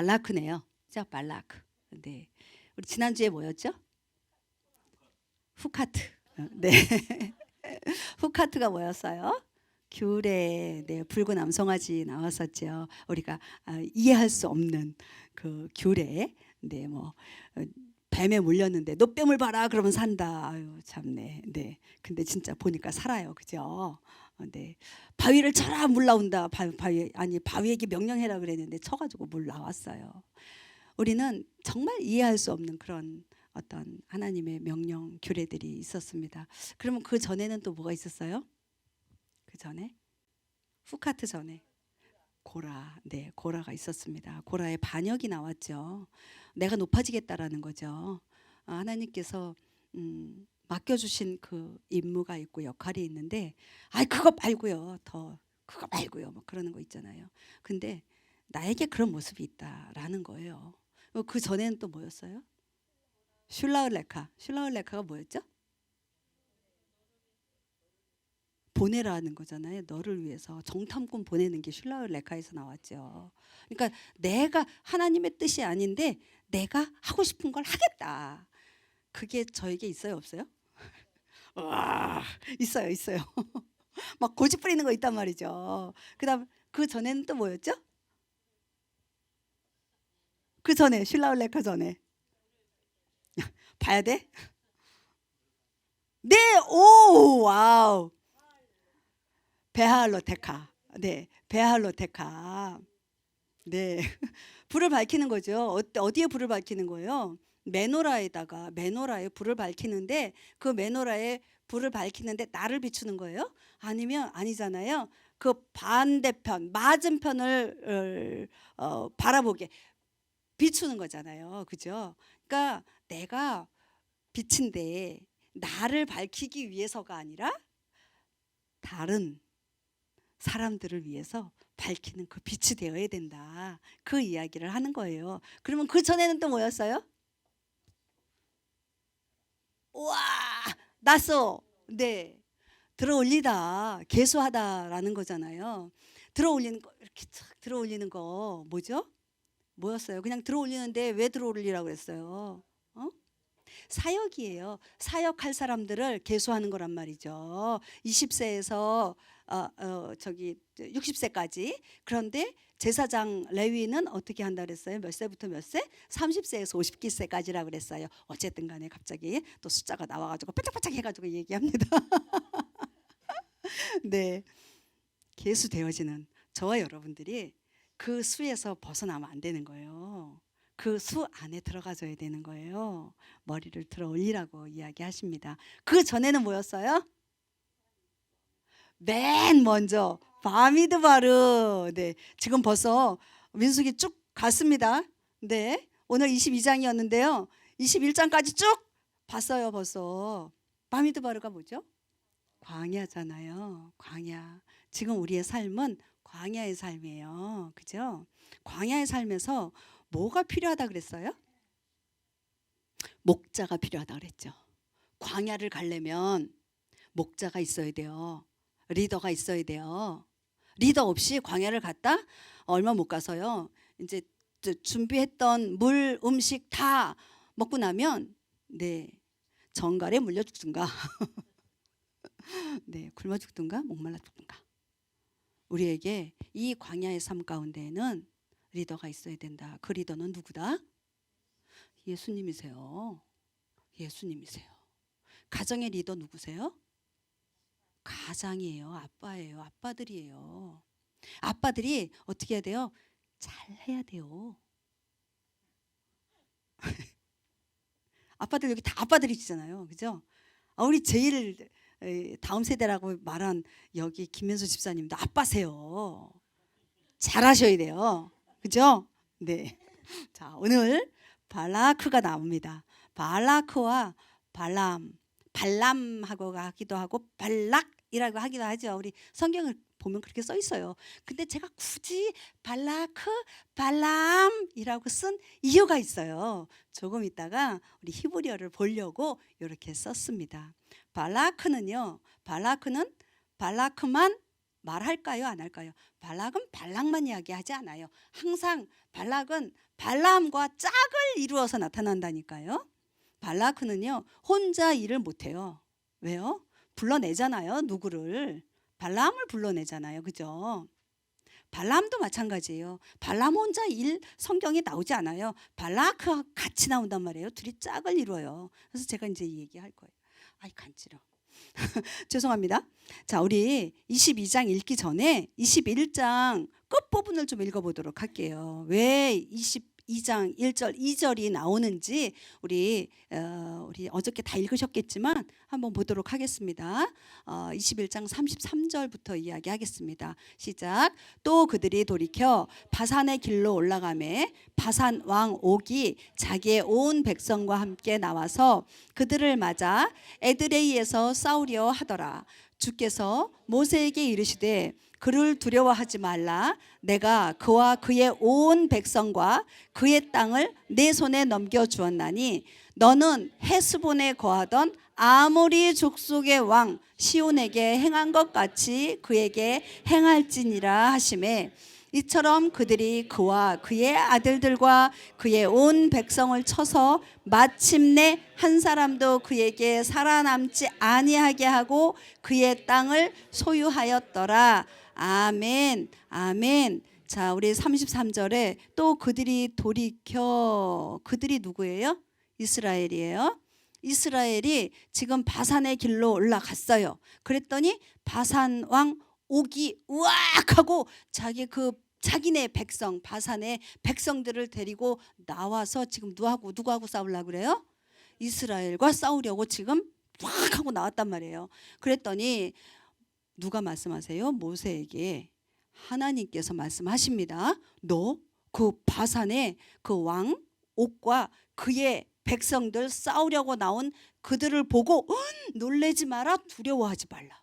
발라크네요. 자, 발라크. 네. 우리 지난주에 뭐였죠? 후카트. 네. 후카트가 뭐였어요? 귤에 네, 붉은 암송아지 나왔었죠. 우리가 이해할 수 없는 그 귤에 네, 뭐 뱀에 물렸는데 노뱀을 봐라 그러면 산다. 아유 참네. 네. 근데 진짜 보니까 살아요. 그죠? 네. 바위를 쳐라 물 나온다. 바위에게 명령해라 그랬는데 쳐가지고 물 나왔어요. 우리는 정말 이해할 수 없는 그런 어떤 하나님의 명령 규례들이 있었습니다. 그러면 그 전에는 또 뭐가 있었어요? 그 전에 후카트 전에 고라, 네, 고라가 있었습니다. 고라의 반역이 나왔죠. 내가 높아지겠다라는 거죠. 하나님께서 맡겨주신 그 임무가 있고 역할이 있는데, 그거 말고요, 그거 말고요, 뭐 그러는 거 있잖아요. 근데 나에게 그런 모습이 있다라는 거예요. 그 전에는 또 뭐였어요? 슐라울레카가 뭐였죠? 보내라는 거잖아요. 너를 위해서 정탐꾼 보내는 게 슐라울레카에서 나왔죠. 그러니까 내가 하나님의 뜻이 아닌데 내가 하고 싶은 걸 하겠다. 그게 저에게 있어요, 없어요? 와, 있어요. 막 고집 부리는 거 있단 말이죠. 그다음 그 전에는 또 뭐였죠? 그 전에 슐라울레카 전에 봐야 돼? 네, 오, 와우. 베할로테카. 네, 베할로테카. 네, 불을 밝히는 거죠. 어디에 불을 밝히는 거예요? 메노라에 불을 밝히는데 그 메노라에 불을 밝히는데 나를 비추는 거예요? 아니면 아니잖아요. 그 반대편, 맞은편을 바라보게 비추는 거잖아요. 그죠? 그러니까 내가 빛인데 나를 밝히기 위해서가 아니라 다른 사람들을 위해서 밝히는 그 빛이 되어야 된다. 그 이야기를 하는 거예요. 그러면 그 전에는 또 뭐였어요? 우와, 났어. 네. 들어 올리다, 계수하다라는 거잖아요. 들어 올리는 거, 이렇게 착 들어 올리는 거 뭐죠? 뭐였어요? 그냥 들어 올리는데 왜 들어 올리라고 그랬어요? 사역이에요. 사역할 사람들을 계수하는 거란 말이죠. 20세에서 60세까지. 그런데 제사장 레위는 어떻게 한다 그랬어요? 몇 세부터 몇 세? 30세에서 50세까지라 그랬어요. 어쨌든 간에 갑자기 또 숫자가 나와가지고 반짝반짝 해가지고 얘기합니다. 네, 계수되어지는 저와 여러분들이 그 수에서 벗어나면 안 되는 거예요. 그 수 안에 들어가줘야 되는 거예요. 머리를 들어 올리라고 이야기하십니다. 그 전에는 뭐였어요? 맨 먼저 바미드바르. 네, 지금 벌써 민수기 쭉 갔습니다. 네, 오늘 22장이었는데요. 21장까지 쭉 봤어요. 벌써 바미드바르가 뭐죠? 광야잖아요. 광야. 지금 우리의 삶은 광야의 삶이에요. 그죠? 광야의 삶에서 뭐가 필요하다 그랬어요? 목자가 필요하다 그랬죠. 광야를 가려면 목자가 있어야 돼요. 리더가 있어야 돼요. 리더 없이 광야를 갔다? 얼마 못 가서요. 이제 준비했던 물, 음식 다 먹고 나면 네, 정갈에 물려 죽든가 네, 굶어 죽든가 목말라 죽든가. 우리에게 이 광야의 삶 가운데에는 리더가 있어야 된다. 그 리더는 누구다? 예수님이세요. 예수님이세요. 가정의 리더 누구세요? 가장이에요. 아빠예요. 아빠들이에요. 아빠들이 어떻게 해야 돼요? 잘 해야 돼요. 아빠들 여기 다 아빠들이시잖아요. 그죠? 우리 제일 다음 세대라고 말한 여기 김현수 집사님도 아빠세요. 잘하셔야 돼요. 그죠? 네. 자, 오늘 발라크가 나옵니다. 발라크와 발람하고 하기도 하고 발락이라고 하기도 하죠. 우리 성경을 보면 그렇게 써 있어요. 근데 제가 굳이 발라크, 발람이라고 쓴 이유가 있어요. 조금 있다가 우리 히브리어를 보려고 이렇게 썼습니다. 발라크는 발라크만 말할까요? 안 할까요? 발락은 발락만 이야기하지 않아요. 항상 발락은 발람과 짝을 이루어서 나타난다니까요. 발라크는요 혼자 일을 못해요. 왜요? 불러내잖아요. 누구를? 발람을 불러내잖아요. 그죠? 발람도 마찬가지예요. 발람 혼자 일 성경에 나오지 않아요. 발라크와 같이 나온단 말이에요. 둘이 짝을 이루어요. 그래서 제가 이제 이 얘기할 거예요. 아이 간지러. 죄송합니다. 자, 우리 22장 읽기 전에 21장 끝부분을 좀 읽어보도록 할게요. 왜 22장 1절 2절이 나오는지 우리 어저께 다 읽으셨겠지만 한번 보도록 하겠습니다. 21장 33절부터 이야기하겠습니다. 시작. 또 그들이 돌이켜 바산의 길로 올라가매 바산 왕 옥이 자기의 온 백성과 함께 나와서 그들을 맞아 에드레이에서 싸우려 하더라. 주께서 모세에게 이르시되 그를 두려워하지 말라. 내가 그와 그의 온 백성과 그의 땅을 내 손에 넘겨주었나니 너는 헤스본에 거하던 아모리 족속의 왕 시온에게 행한 것 같이 그에게 행할지니라 하시매 이처럼 그들이 그와 그의 아들들과 그의 온 백성을 쳐서 마침내 한 사람도 그에게 살아남지 아니하게 하고 그의 땅을 소유하였더라. 아멘. 아멘. 자, 우리 33절에 또 그들이 돌이켜, 그들이 누구예요? 이스라엘이에요. 이스라엘이 지금 바산의 길로 올라갔어요. 그랬더니 바산 왕 옥이 우악 하고 자기네 백성, 바산의 백성들을 데리고 나와서 지금 누구하고 싸우려고 그래요? 이스라엘과 싸우려고 지금 확 하고 나왔단 말이에요. 그랬더니 누가 말씀하세요? 모세에게 하나님께서 말씀하십니다. 너 그 바산의 그 왕 옥과 그의 백성들 싸우려고 나온 그들을 보고 놀래지 마라, 두려워하지 말라.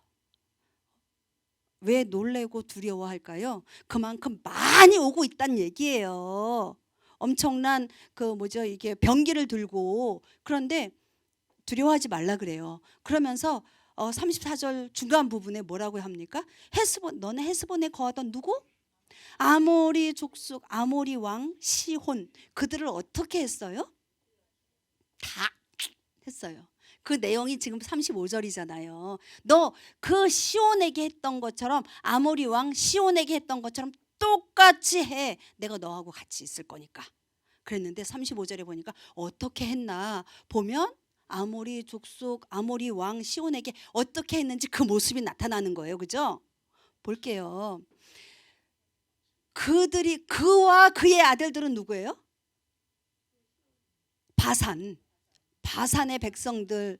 왜 놀래고 두려워할까요? 그만큼 많이 오고 있다는 얘기예요. 엄청난 이게 병기를 들고. 그런데 두려워하지 말라 그래요. 그러면서 34절 중간 부분에 뭐라고 합니까? 너는 헤스본에 거하던 누구? 아모리 족속 아모리 왕 시혼. 그들을 어떻게 했어요? 다 했어요. 그 내용이 지금 35절이잖아요. 너 그 시온에게 했던 것처럼 아모리 왕 시온에게 했던 것처럼 똑같이 해. 내가 너하고 같이 있을 거니까. 그랬는데 35절에 보니까 어떻게 했나 보면 아모리 족속 아모리 왕 시온에게 어떻게 했는지 그 모습이 나타나는 거예요. 그죠? 볼게요. 그와 그의 아들들은 누구예요? 바산의 백성들,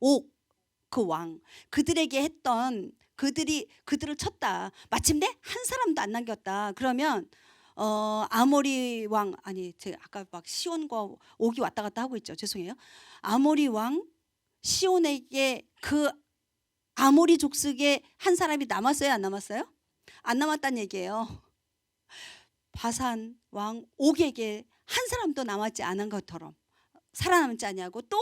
옥, 그 왕, 그들에게 했던 그들을 쳤다. 마침내 한 사람도 안 남겼다. 그러면 아모리 왕 제가 아까 막 시온과 옥이 왔다 갔다 하고 있죠. 죄송해요. 아모리 왕 시온에게 그 아모리 족속에 한 사람이 남았어요, 안 남았어요? 안 남았다는 얘기예요. 바산 왕 옥에게 한 사람도 남았지 않은 것처럼 살아남지 아니하고 또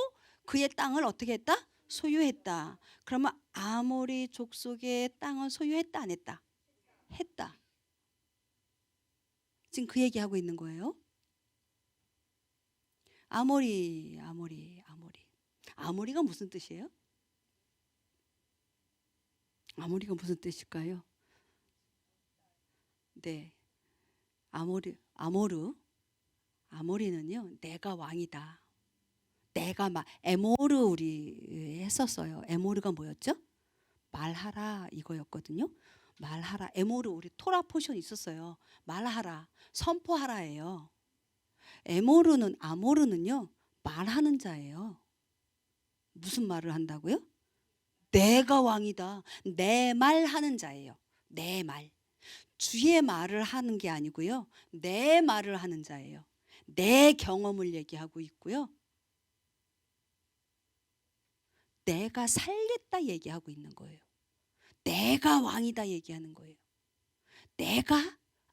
그의 땅을 어떻게 했다? 소유했다. 그러면 아모리 족속의 땅을 소유했다, 안 했다? 했다. 지금 그 얘기하고 있는 거예요. 아모리가 무슨 뜻이에요? 아모리가 무슨 뜻일까요? 네, 아모리는요, 내가 왕이다. 에모르 우리 했었어요. 에모르가 뭐였죠? 말하라 이거였거든요. 말하라. 에모르 우리 토라 포션 있었어요. 말하라, 선포하라예요. 아모르는요, 말하는 자예요. 무슨 말을 한다고요? 내가 왕이다. 내 말 하는 자예요. 내 말. 주의 말을 하는 게 아니고요. 내 말을 하는 자예요. 내 경험을 얘기하고 있고요. 내가 살겠다 얘기하고 있는 거예요. 내가 왕이다 얘기하는 거예요. 내가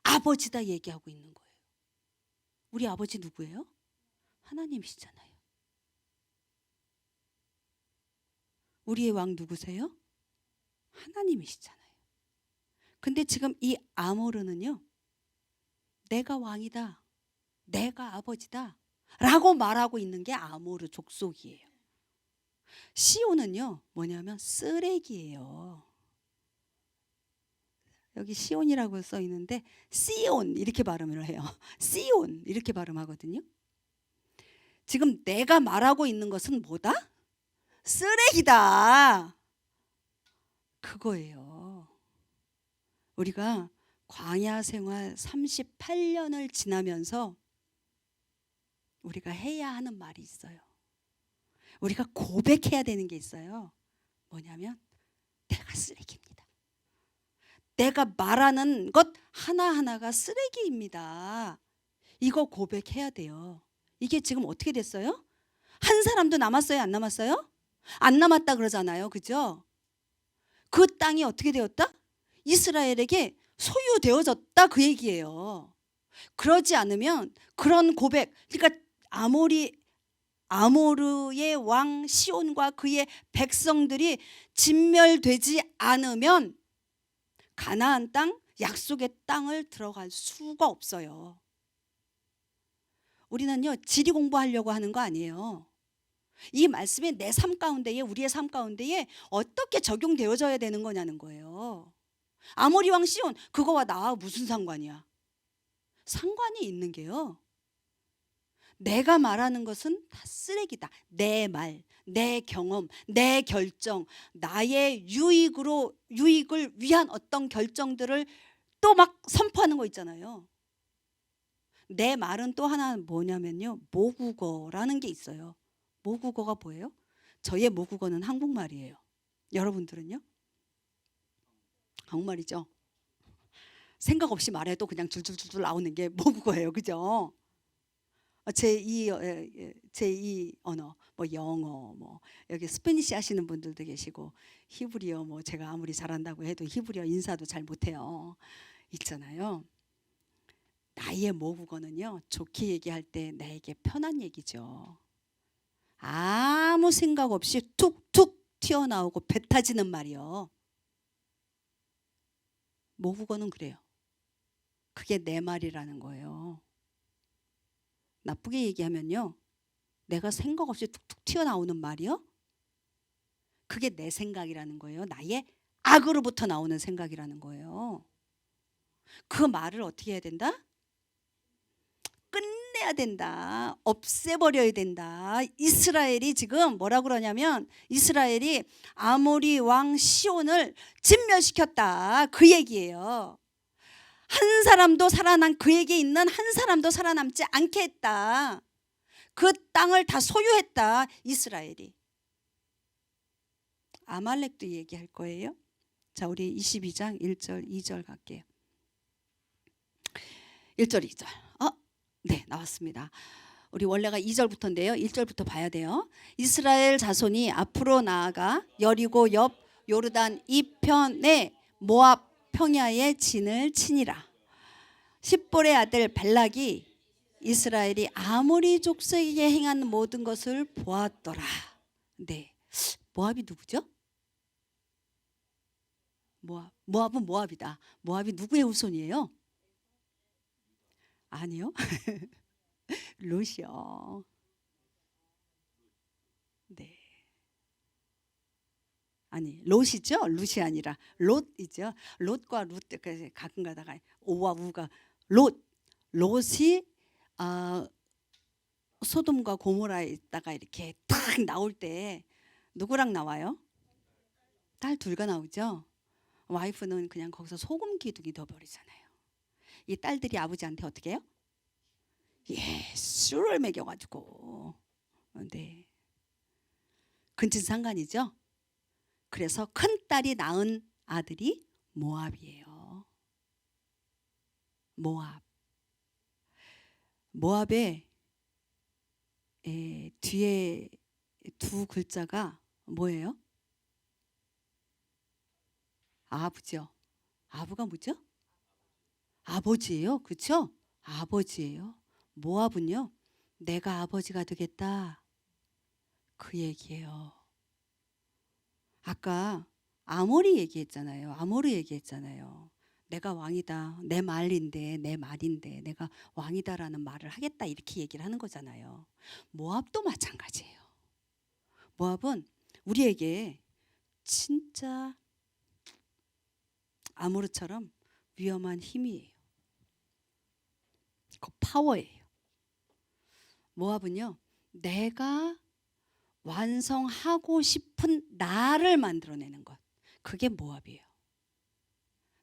아버지다 얘기하고 있는 거예요. 우리 아버지 누구예요? 하나님이시잖아요. 우리의 왕 누구세요? 하나님이시잖아요. 근데 지금 이 아모르는요, 내가 왕이다, 내가 아버지다 라고 말하고 있는 게 아모르 족속이에요. 시온은요 뭐냐면 쓰레기예요. 여기 시온이라고 써 있는데 시온 이렇게 발음을 해요. 시온 이렇게 발음하거든요. 지금 내가 말하고 있는 것은 뭐다? 쓰레기다, 그거예요. 우리가 광야 생활 38년을 지나면서 우리가 해야 하는 말이 있어요. 우리가 고백해야 되는 게 있어요. 뭐냐면 내가 쓰레기입니다. 내가 말하는 것 하나하나가 쓰레기입니다. 이거 고백해야 돼요. 이게 지금 어떻게 됐어요? 한 사람도 남았어요? 안 남았어요? 안 남았다 그러잖아요. 그죠? 그 땅이 어떻게 되었다? 이스라엘에게 소유되어졌다, 그 얘기예요. 그러지 않으면 그런 고백, 그러니까 아모르의 왕 시온과 그의 백성들이 진멸되지 않으면 가나안 땅, 약속의 땅을 들어갈 수가 없어요. 우리는요 지리 공부하려고 하는 거 아니에요. 이 말씀이 내 삶 가운데에, 우리의 삶 가운데에 어떻게 적용되어져야 되는 거냐는 거예요. 아모리 왕 시온, 그거와 나와 무슨 상관이야? 상관이 있는 게요, 내가 말하는 것은 다 쓰레기다. 내 말, 내 경험, 내 결정, 나의 유익을 위한 어떤 결정들을 또 막 선포하는 거 있잖아요. 내 말은 또 하나 뭐냐면요, 모국어라는 게 있어요. 모국어가 뭐예요? 저의 모국어는 한국말이에요. 여러분들은요? 한국말이죠. 생각 없이 말해도 그냥 줄줄줄줄 나오는 게 모국어예요. 그죠? 제2 언어, 뭐 영어, 뭐 여기 스페니시 하시는 분들도 계시고, 히브리어, 뭐 제가 아무리 잘한다고 해도 히브리어 인사도 잘 못해요. 있잖아요. 나의 모국어는요, 좋게 얘기할 때 나에게 편한 얘기죠. 아무 생각 없이 툭툭 튀어나오고 뱉어지는 말이요. 모국어는 그래요. 그게 내 말이라는 거예요. 나쁘게 얘기하면요, 내가 생각 없이 툭툭 튀어나오는 말이요, 그게 내 생각이라는 거예요. 나의 악으로부터 나오는 생각이라는 거예요. 그 말을 어떻게 해야 된다? 끝내야 된다. 없애버려야 된다. 이스라엘이 지금 뭐라고 그러냐면, 이스라엘이 아모리 왕 시온을 진멸시켰다, 그 얘기예요. 한 사람도 그에게 있는 한 사람도 살아남지 않게 했다. 그 땅을 다 소유했다, 이스라엘이. 아말렉도 얘기할 거예요. 자, 우리 22장 1절 2절 갈게요. 1절 2절. 네, 나왔습니다. 우리 원래가 2절부터인데요. 1절부터 봐야 돼요. 이스라엘 자손이 앞으로 나아가 여리고 옆 요르단 이편에 모압 평야의 진을 치니라. 십볼의 아들 발락이 이스라엘이 아모리 족속에게 행한 모든 것을 보았더라. 네, 모압이 누구죠? 모압은 모압이다. 모압이 누구의 후손이에요? 아니요. 롯이요. 네. 아니, 롯이죠. 룻이 아니라 롯이죠. 롯과 룻 가끔 가다가 오와 우가 롯이 소돔과 고모라에 있다가 이렇게 딱 나올 때 누구랑 나와요? 딸 둘과 나오죠. 와이프는 그냥 거기서 소금 기둥이 되어버리잖아요. 이 딸들이 아버지한테 어떻게 해요? 술을 먹여가지고, 네, 근친상간이죠. 그래서 큰 딸이 낳은 아들이 모압이에요. 모압의 뒤에 두 글자가 뭐예요? 아부죠. 아부가 뭐죠? 아버지예요. 그렇죠? 아버지예요. 모압은요, 내가 아버지가 되겠다, 그 얘기예요. 아까 아모리 얘기했잖아요. 아모르 얘기했잖아요. 내가 왕이다. 내 말인데 내 말인데 내가 왕이다라는 말을 하겠다 이렇게 얘기를 하는 거잖아요. 모압도 마찬가지예요. 모압은 우리에게 진짜 아모르처럼 위험한 힘이에요. 그 파워예요. 모압은요, 내가 완성하고 싶은 나를 만들어내는 것. 그게 모압이에요.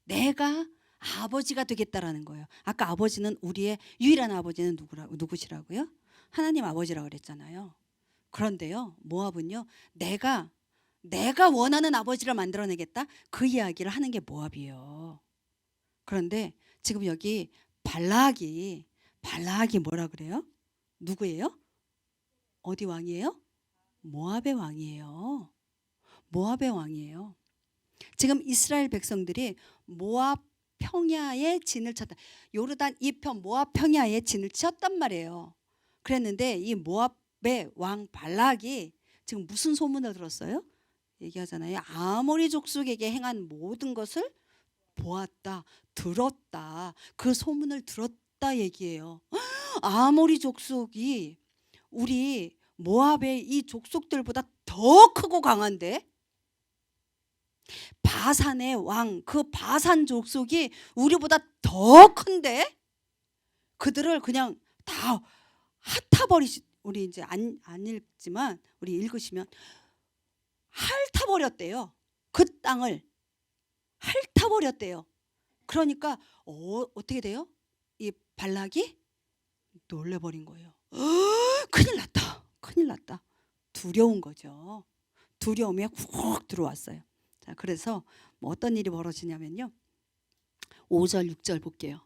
내가 아버지가 되겠다라는 거예요. 아까 아버지는 우리의 유일한 아버지는 누구시라고요? 하나님 아버지라고 그랬잖아요. 그런데요, 모압은요, 내가 원하는 아버지를 만들어내겠다. 그 이야기를 하는 게 모압이에요. 그런데 지금 여기 발락이 뭐라 그래요? 누구예요? 어디 왕이에요? 모압의 왕이에요. 모압의 왕이에요. 지금 이스라엘 백성들이 모압 평야에 진을 쳤다. 요르단 이편 모압 평야에 진을 쳤단 말이에요. 그랬는데 이 모압의 왕 발락이 지금 무슨 소문을 들었어요? 얘기하잖아요. 아모리 족속에게 행한 모든 것을 보았다, 들었다. 그 소문을 들었다 얘기해요. 아모리 족속이 우리 모압의 이 족속들보다 더 크고 강한데, 바산의 왕, 그 바산 족속이 우리보다 더 큰데 그들을 그냥 다 핥아버리시. 우리 이제 안 읽지만 우리 읽으시면 핥아버렸대요. 그 땅을 핥아버렸대요. 그러니까 어떻게 돼요? 이 발락이 놀래버린 거예요. 큰일 났다. 큰일 났다. 두려운 거죠. 두려움에 훅 들어왔어요. 자, 그래서 뭐 어떤 일이 벌어지냐면요. 5절 6절 볼게요.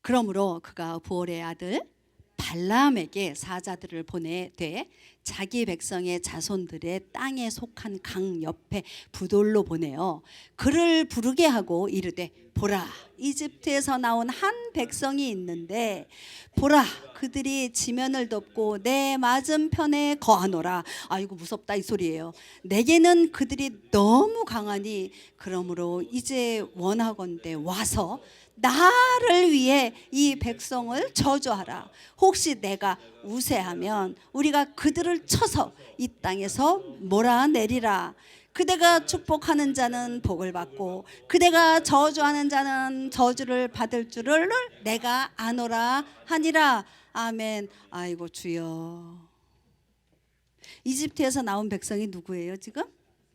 그러므로 그가 부올의 아들 발람에게 사자들을 보내되 자기 백성의 자손들의 땅에 속한 강 옆에 부돌로 보내어 그를 부르게 하고 이르되 보라 이집트에서 나온 한 백성이 있는데 보라 그들이 지면을 덮고 내 맞은편에 거하노라. 아이고 무섭다 이 소리예요. 내게는 그들이 너무 강하니 그러므로 이제 원하건대 와서 나를 위해 이 백성을 저주하라. 혹시 내가 우세하면 우리가 그들을 쳐서 이 땅에서 몰아내리라. 그대가 축복하는 자는 복을 받고 그대가 저주하는 자는 저주를 받을 줄을 내가 아노라 하니라. 아멘. 아이고 주여. 이집트에서 나온 백성이 누구예요 지금?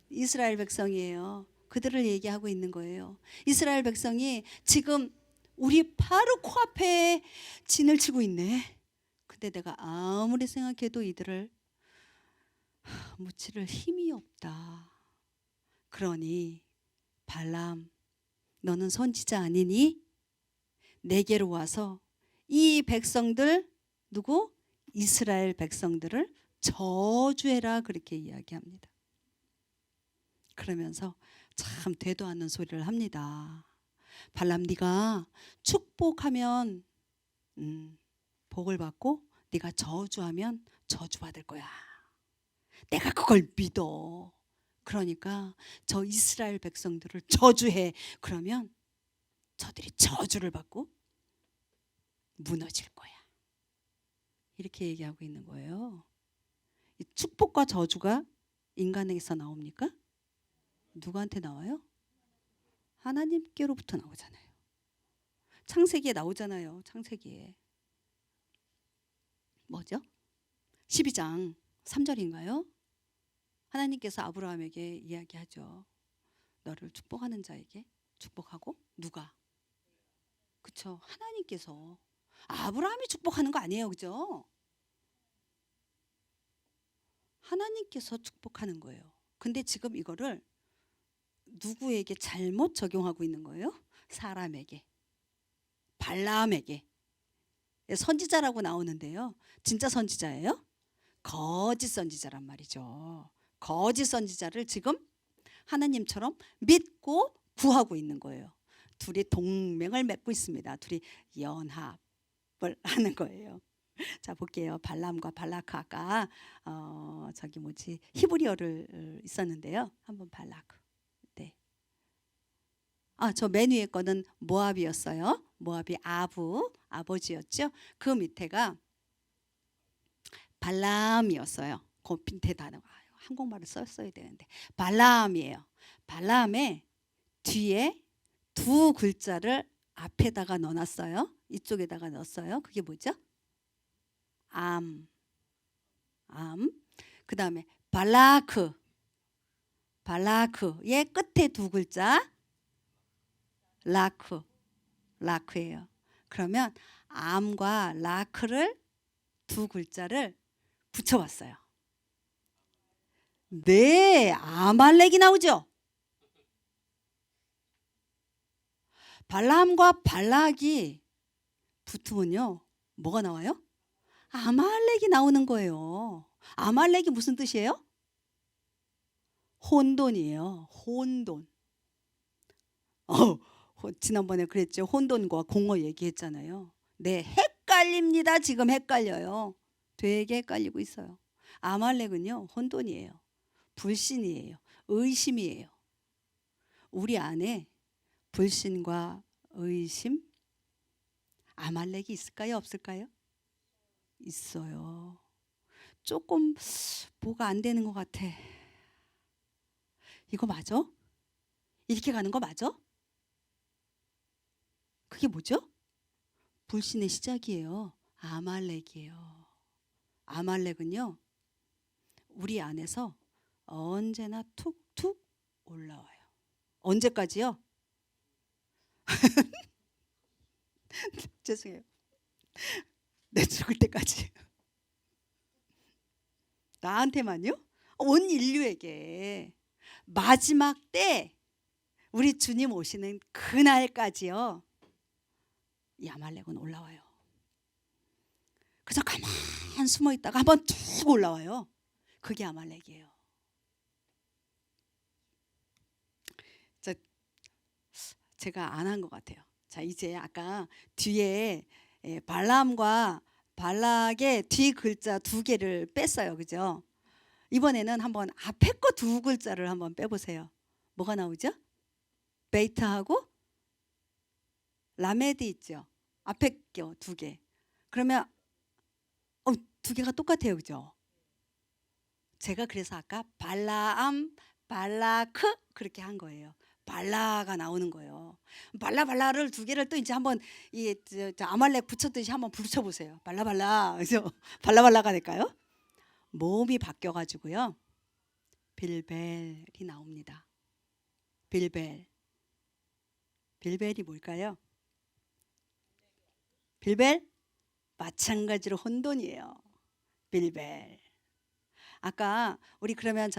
이스라엘 백성이에요. 그들을 얘기하고 있는 거예요. 이스라엘 백성이 지금 우리 바로 코앞에 진을 치고 있네. 근데 내가 아무리 생각해도 이들을 무찌를 힘이 없다. 그러니 발람 너는 선지자 아니니? 내게로 와서 이 백성들 누구? 이스라엘 백성들을 저주해라 그렇게 이야기합니다. 그러면서 참 되도 않는 소리를 합니다. 발람 네가 축복하면 복을 받고 네가 저주하면 저주받을 거야. 내가 그걸 믿어. 그러니까 저 이스라엘 백성들을 저주해. 그러면 저들이 저주를 받고 무너질 거야. 이렇게 얘기하고 있는 거예요. 이 축복과 저주가 인간에게서 나옵니까? 누구한테 나와요? 하나님께로부터 나오잖아요. 창세기에 나오잖아요. 창세기에 뭐죠? 12장 3절인가요? 하나님께서 아브라함에게 이야기하죠. 너를 축복하는 자에게 축복하고 누가? 그쵸? 하나님께서. 아브라함이 축복하는 거 아니에요. 그죠? 하나님께서 축복하는 거예요. 근데 지금 이거를 누구에게 잘못 적용하고 있는 거예요? 사람에게. 발람에게. 선지자라고 나오는데요. 진짜 선지자예요? 거짓 선지자란 말이죠. 거짓 선지자를 지금 하나님처럼 믿고 구하고 있는 거예요. 둘이 동맹을 맺고 있습니다. 둘이 연합을 하는 거예요. 자 볼게요. 발람과 발라크 아까 저기 뭐지 히브리어를 있었는데요. 한번 발라크. 네. 저 맨 위에 거는 모압이었어요. 모압이 아버지였죠. 그 밑에가 발람이었어요. 그 밑에 단어가 한국말을 썼어야 되는데 발람이에요. 발람의 뒤에 두 글자를 앞에다가 넣어놨어요. 이쪽에다가 넣었어요. 그게 뭐죠? 암. 그 다음에 발라크의 끝에 두 글자 라크예요. 그러면 암과 라크를 두 글자를 붙여봤어요. 네, 아말렉이 나오죠. 발람과 발락이 붙으면요, 뭐가 나와요? 아말렉이 나오는 거예요. 아말렉이 무슨 뜻이에요? 혼돈이에요. 혼돈. 지난번에 그랬죠. 혼돈과 공허 얘기했잖아요. 네, 헷갈립니다. 지금 헷갈려요. 되게 헷갈리고 있어요. 아말렉은요, 혼돈이에요. 불신이에요. 의심이에요. 우리 안에 불신과 의심, 아말렉이 있을까요? 없을까요? 있어요. 조금 뭐가 안 되는 것 같아. 이거 맞아? 이렇게 가는 거 맞아? 그게 뭐죠? 불신의 시작이에요. 아말렉이에요. 아말렉은요, 우리 안에서 언제나 툭툭 올라와요. 언제까지요? 죄송해요. 내 죽을 때까지. 나한테만요? 온 인류에게. 마지막 때 우리 주님 오시는 그날까지요, 이 아말렉은 올라와요. 그래서 가만 숨어 있다가 한번 쭉 올라와요. 그게 아말렉이에요. 제가 안 한 것 같아요. 자, 이제 아까 뒤에 발람과 발락의 뒤 글자 두 개를 뺐어요. 그죠? 이번에는 한번 앞에 거 두 글자를 한번 빼보세요. 뭐가 나오죠? 베이트하고 라메드 있죠? 앞에 거 두 개. 그러면 두 개가 똑같아요. 그죠? 제가 그래서 아까 발라암, 발라크 그렇게 한 거예요. 발라가 나오는 거예요. 발라를 두 개를 또 이제 한번 아말렉 붙였듯이 한번 붙여보세요. 발라발라. 그래서 발라발라가 될까요? 모음이 바뀌어가지고요, 빌벨이 나옵니다. 빌벨이 뭘까요? 빌벨 마찬가지로 혼돈이에요. 빌벨. 아까 우리 그러면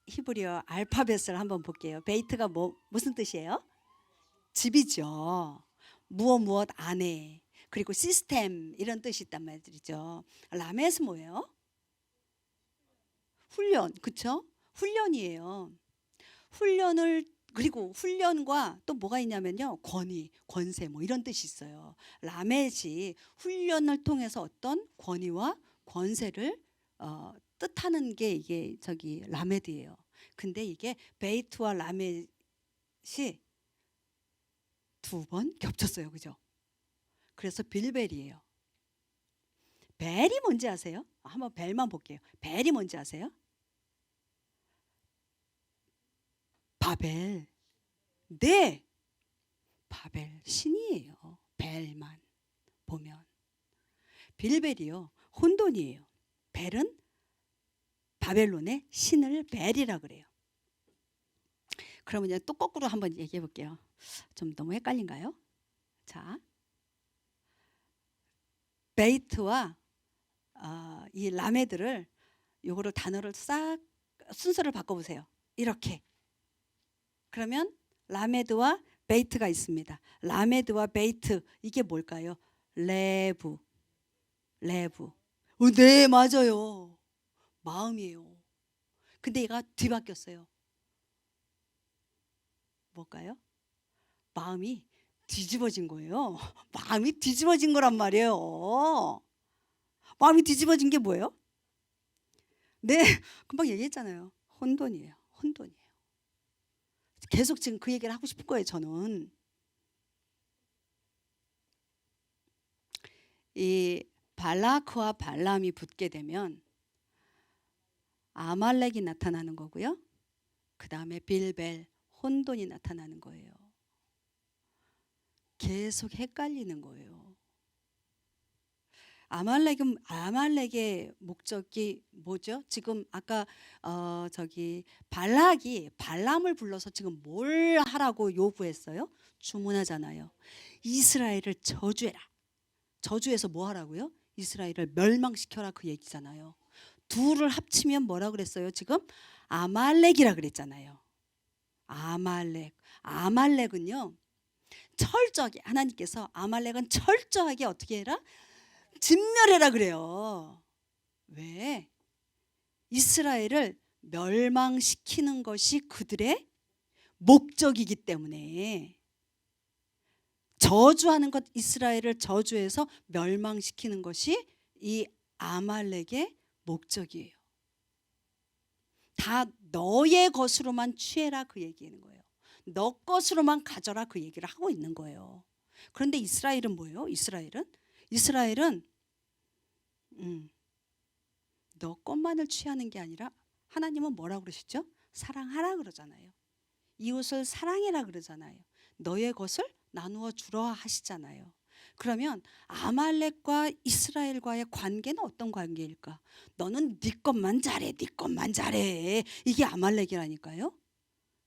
히브리어 알파벳을 한번 볼게요. 베이트가 무슨 뜻이에요? 집이죠. 무엇 안에. 그리고 시스템 이런 뜻이 있단 말이죠. 라멧은 뭐예요? 훈련. 그쵸? 훈련이에요. 그리고 훈련과 또 뭐가 있냐면요, 권위, 권세 뭐 이런 뜻이 있어요. 라멧이 훈련을 통해서 어떤 권위와 권세를 뜻하는 게 이게 라메드예요. 근데 이게 베이트와 라멧이 두 번 겹쳤어요. 그죠? 그래서 빌벨이에요. 벨이 뭔지 아세요? 한번 벨만 볼게요. 벨이 뭔지 아세요? 바벨. 네, 바벨 신이에요. 벨만 보면. 빌벨이요, 혼돈이에요. 벨은 바벨론의 신을 벨이라 그래요. 그러면 이제 또 거꾸로 한번 얘기해 볼게요. 좀 너무 헷갈린가요? 자, 베이트와 이 라메드를 요거를 단어를 싹 순서를 바꿔보세요. 이렇게. 그러면 라메드와 베이트가 있습니다. 라메드와 베이트 이게 뭘까요? 레브. 네, 맞아요. 마음이에요. 근데 얘가 뒤바뀌었어요. 뭘까요? 마음이 뒤집어진 거예요. 마음이 뒤집어진 거란 말이에요. 마음이 뒤집어진 게 뭐예요? 네, 금방 얘기했잖아요. 혼돈이에요. 계속 지금 그 얘기를 하고 싶은 거예요. 저는 이 발라크와 발람이 붙게 되면 아말렉이 나타나는 거고요. 그 다음에 빌벨, 혼돈이 나타나는 거예요. 계속 헷갈리는 거예요. 아말렉의 목적이 뭐죠? 지금 아까 발락이 발람을 불러서 지금 뭘 하라고 요구했어요? 주문하잖아요. 이스라엘을 저주해라. 저주해서 뭐 하라고요? 이스라엘을 멸망시켜라, 그 얘기잖아요. 둘을 합치면 뭐라 그랬어요? 지금 아말렉이라 그랬잖아요. 아말렉은요, 철저하게 하나님께서 아말렉은 철저하게 어떻게 해라? 진멸해라 그래요. 왜? 이스라엘을 멸망시키는 것이 그들의 목적이기 때문에. 저주하는 것, 이스라엘을 저주해서 멸망시키는 것이 이 아말렉의 목적이에요. 다 너의 것으로만 취해라, 그 얘기하는 거예요. 너 것으로만 가져라, 그 얘기를 하고 있는 거예요. 그런데 이스라엘은 뭐예요? 이스라엘은 너 것만을 취하는 게 아니라 하나님은 뭐라고 그러시죠? 사랑하라 그러잖아요. 이웃을 사랑해라 그러잖아요. 너의 것을 나누어 주라 하시잖아요. 그러면 아말렉과 이스라엘과의 관계는 어떤 관계일까? 너는 네 것만 잘해, 네 것만 잘해. 이게 아말렉이라니까요.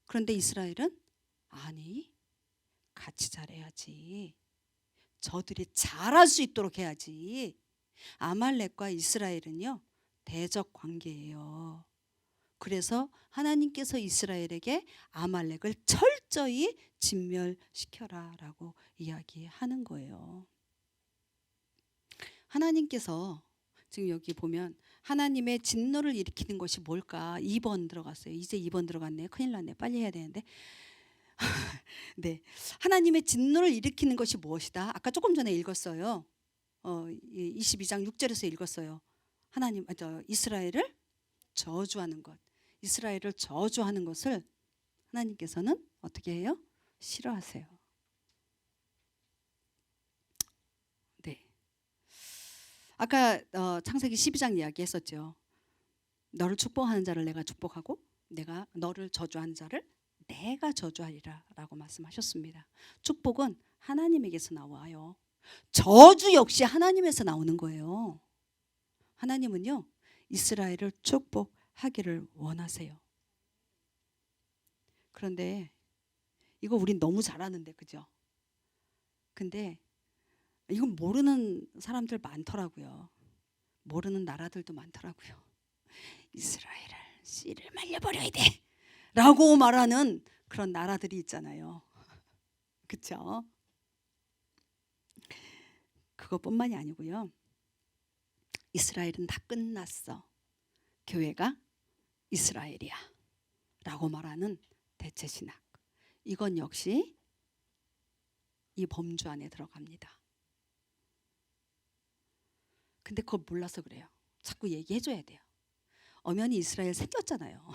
그런데 이스라엘은 아니, 같이 잘해야지. 저들이 잘할 수 있도록 해야지. 아말렉과 이스라엘은요, 대적 관계예요. 그래서 하나님께서 이스라엘에게 아말렉을 철저히 진멸시켜라 라고 이야기하는 거예요. 하나님께서 지금 여기 보면 하나님의 진노를 일으키는 것이 뭘까? 2번 들어갔어요. 이제 2번 들어갔네요. 큰일 났네. 빨리 해야 되는데. 네, 하나님의 진노를 일으키는 것이 무엇이다? 아까 조금 전에 읽었어요. 22장 6절에서 읽었어요. 이스라엘을 저주하는 것. 이스라엘을 저주하는 것을 하나님께서는 어떻게 해요? 싫어하세요. 네. 아까 창세기 12장 이야기했었죠. 너를 축복하는 자를 내가 축복하고 내가 너를 저주하는 자를 내가 저주하리라 라고 말씀하셨습니다. 축복은 하나님에게서 나와요. 저주 역시 하나님에서 나오는 거예요. 하나님은요, 이스라엘을 축복하기를 원하세요. 그런데 이거 우린 너무 잘하는데, 그죠? 근데 이건 모르는 사람들 많더라고요. 모르는 나라들도 많더라고요. 이스라엘을 씨를 말려버려야 돼 라고 말하는 그런 나라들이 있잖아요. 그렇죠? 그것뿐만이 아니고요. 이스라엘은 다 끝났어. 교회가 이스라엘이야 라고 말하는 대체신학. 이건 역시 이 범주 안에 들어갑니다. 근데 그걸 몰라서 그래요. 자꾸 얘기해줘야 돼요. 엄연히 이스라엘 생겼잖아요.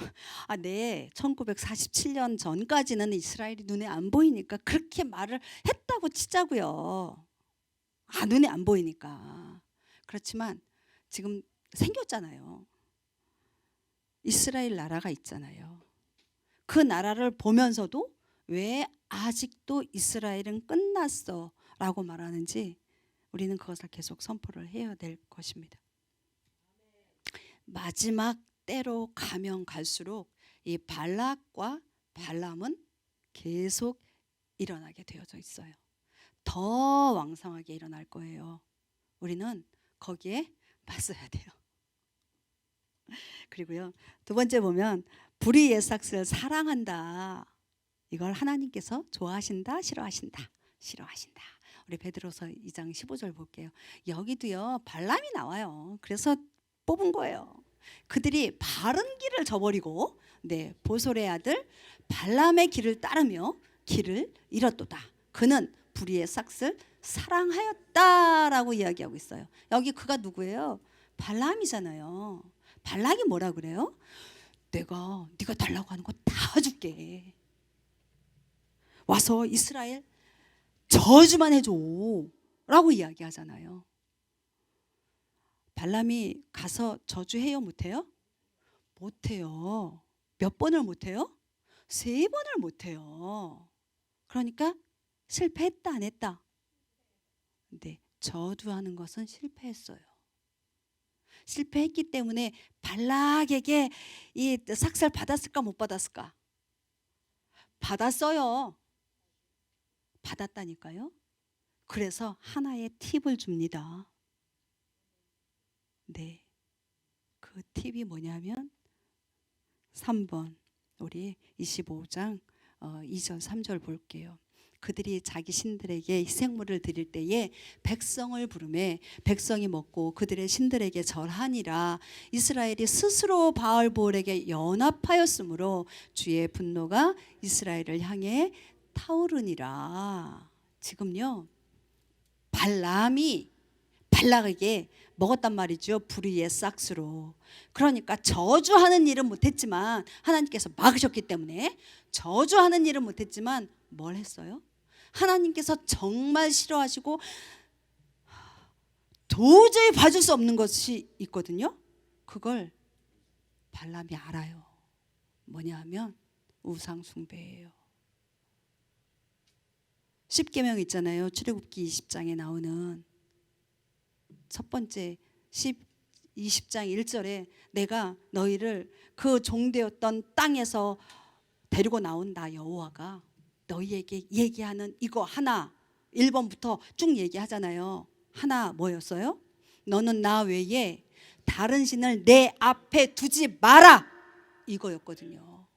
네, 1947년 전까지는 이스라엘이 눈에 안 보이니까 그렇게 말을 했다고 치자고요. 눈에 안 보이니까. 그렇지만 지금 생겼잖아요. 이스라엘 나라가 있잖아요. 그 나라를 보면서도 왜 아직도 이스라엘은 끝났어 라고 말하는지 우리는 그것을 계속 선포를 해야 될 것입니다. 마지막 때로 가면 갈수록 이 발락과 발람은 계속 일어나게 되어져 있어요. 더 왕성하게 일어날 거예요. 우리는 거기에 맞서야 돼요. 그리고요, 두 번째 보면 불의 옛삭스를 사랑한다. 이걸 하나님께서 좋아하신다, 싫어하신다? 싫어하신다. 우리 베드로서 2장 15절 볼게요. 여기도요, 발람이 나와요. 그래서 뽑은 거예요. 그들이 바른 길을 저버리고 보솔의 아들 발람의 길을 따르며 길을 잃었도다. 그는 불의의 삭슬 사랑하였다라고 이야기하고 있어요. 여기 그가 누구예요? 발람이잖아요. 발락이 뭐라 그래요? 네가 달라고 하는 거 다 줄게. 와서 이스라엘 저주만 해줘 라고 이야기하잖아요. 발람이 가서 저주해요? 못해요? 못해요. 몇 번을 못해요? 3번을 못해요. 그러니까 실패했다 안 했다? 근데 저주하는 것은 실패했어요. 실패했기 때문에 발락에게 이 삭살 받았을까 못 받았을까? 받았어요. 받았다니까요. 그래서 하나의 팁을 줍니다. 네, 그 팁이 뭐냐면 3번 우리 25장 2절 3절 볼게요. 그들이 자기 신들에게 희생물을 드릴 때에 백성을 부르매 백성이 먹고 그들의 신들에게 절하니라. 이스라엘이 스스로 바알볼에게 연합하였으므로 주의 분노가 이스라엘을 향해 타오르니라. 지금요 발람이 발락에게 먹었단 말이죠. 불의의 싹스로. 그러니까 저주하는 일은 못했지만 하나님께서 막으셨기 때문에 저주하는 일은 못했지만 뭘 했어요? 하나님께서 정말 싫어하시고 도저히 봐줄 수 없는 것이 있거든요. 그걸 발람이 알아요. 뭐냐 하면 우상 숭배예요. 10계명 있잖아요. 출애굽기 20장에 나오는 첫 번째 20장 1절에 내가 너희를 그 종되었던 땅에서 데리고 나온 나 여호와가 너희에게 얘기하는 이거 하나 1번부터 쭉 얘기하잖아요. 하나 뭐였어요? 너는 나 외에 다른 신을 내 앞에 두지 마라 이거였거든요.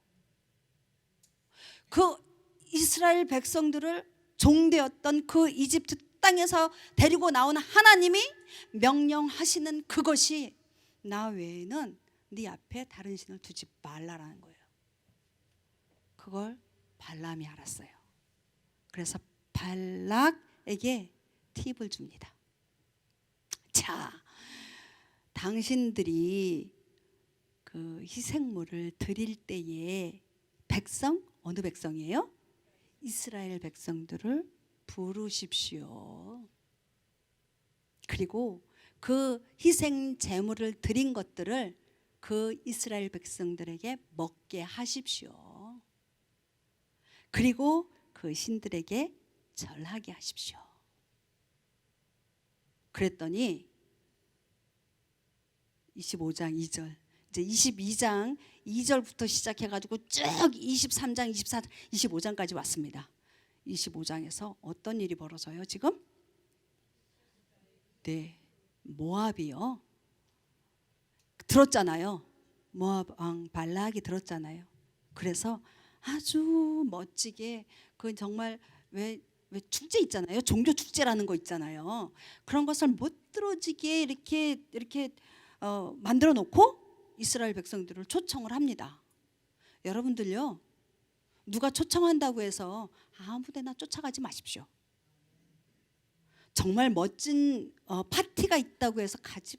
그 이스라엘 백성들을 종되었던 그 이집트 땅에서 데리고 나온 하나님이 명령하시는 그것이 나 외에는 네 앞에 다른 신을 두지 말라라는 거예요. 그걸 발람이 알았어요. 그래서 발락에게 팁을 줍니다. 자, 당신들이 그 희생물을 드릴 때에 백성, 어느 백성이에요? 이스라엘 백성들을 부르십시오. 그리고 그 희생 제물을 드린 것들을 그 이스라엘 백성들에게 먹게 하십시오. 그리고 그 신들에게 절하게 하십시오. 그랬더니 25장 2절 이제 22장 2절부터 시작해가지고 쭉 23장 24장 25장까지 왔습니다. 25장에서 어떤 일이 벌어져요 지금? 네, 모압이요. 들었잖아요. 모압 왕 발락이 들었잖아요. 그래서 아주 멋지게 그 정말 왜 축제 있잖아요. 종교 축제라는 거 있잖아요. 그런 것을 멋들어지게 이렇게 만들어 놓고 이스라엘 백성들을 초청을 합니다. 여러분들요, 누가 초청한다고 해서 아무데나 쫓아가지 마십시오. 정말 멋진 파티가 있다고 해서 가지.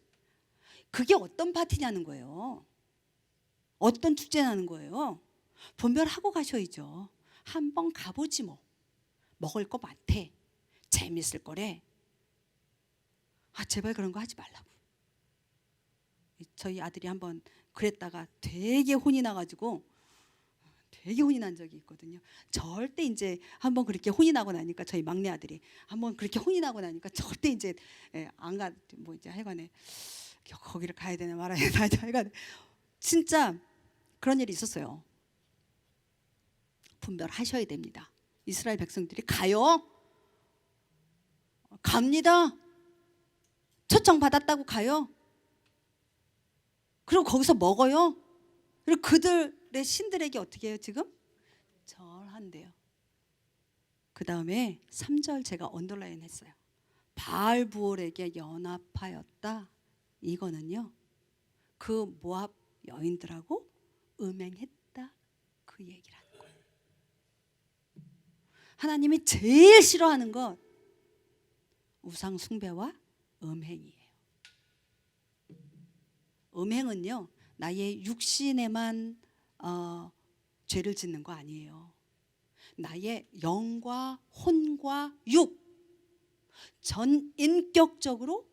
그게 어떤 파티냐는 거예요. 어떤 축제냐는 거예요. 분별하고 가셔야죠. 한번 가보지 뭐. 먹을 거 많대. 재밌을 거래. 아 제발 그런 거 하지 말라고. 저희 아들이 한번 그랬다가 되게 혼이 나가지고 되게 혼이 난 적이 있거든요. 절대 이제 한번 그렇게 혼이 나고 나니까 저희 막내 아들이 한번 그렇게 혼이 나고 나니까 절대 이제 안 가. 뭐 이제 하여간에 거기를 가야 되나 말아야 되나 하여간 진짜 그런 일이 있었어요. 분별하셔야 됩니다. 이스라엘 백성들이 가요. 갑니다. 초청 받았다고 가요. 그리고 거기서 먹어요. 그리고 그들의 신들에게 어떻게 해요 지금? 절한대요. 그 다음에 3절 제가 언더라인 했어요. 바알부올에게 연합하였다. 이거는요 그 모압 여인들하고 음행했다 그 얘기라는 거예요. 하나님이 제일 싫어하는 것 우상 숭배와 음행이에요. 음행은요 나의 육신에만 죄를 짓는 거 아니에요. 나의 영과 혼과 육, 전 인격적으로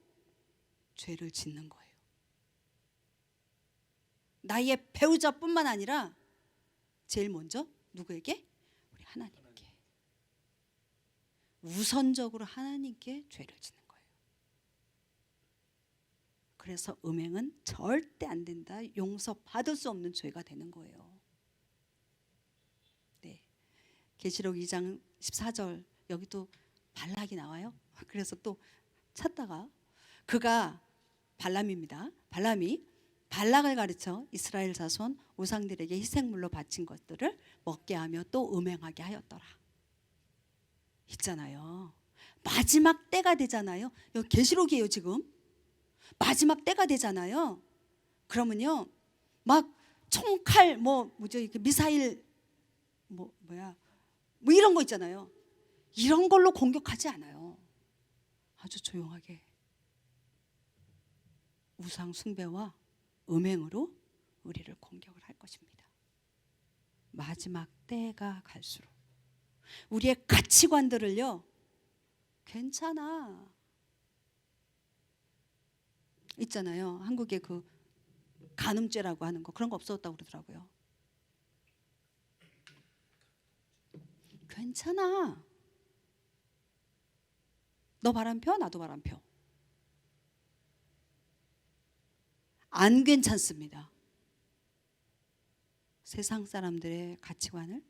죄를 짓는 거예요. 나의 배우자뿐만 아니라 제일 먼저 누구에게? 우리 하나님께. 우선적으로 하나님께 죄를 짓는 거예요. 그래서 음행은 절대 안 된다. 용서받을 수 없는 죄가 되는 거예요. 네. 계시록 2장 14절 여기도 발락이 나와요. 그래서 또 찾다가 그가 발람입니다. 발람이 발락을 가르쳐 이스라엘 자손 우상들에게 희생물로 바친 것들을 먹게 하며 또 음행하게 하였더라. 있잖아요. 마지막 때가 되잖아요. 여기 계시록이에요 지금. 마지막 때가 되잖아요. 그러면요, 막 총칼 뭐죠? 미사일 뭐 이런 거 있잖아요. 이런 걸로 공격하지 않아요. 아주 조용하게 우상 숭배와 음행으로 우리를 공격을 할 것입니다. 마지막 때가 갈수록 우리의 가치관들을요, 괜찮아 있잖아요. 한국에 그 간음죄라고 하는 거, 그런 거 없어졌다고 그러더라고요. 괜찮아. 너 바람펴, 나도 바람펴. 안 괜찮습니다. 세상 사람들의 가치관을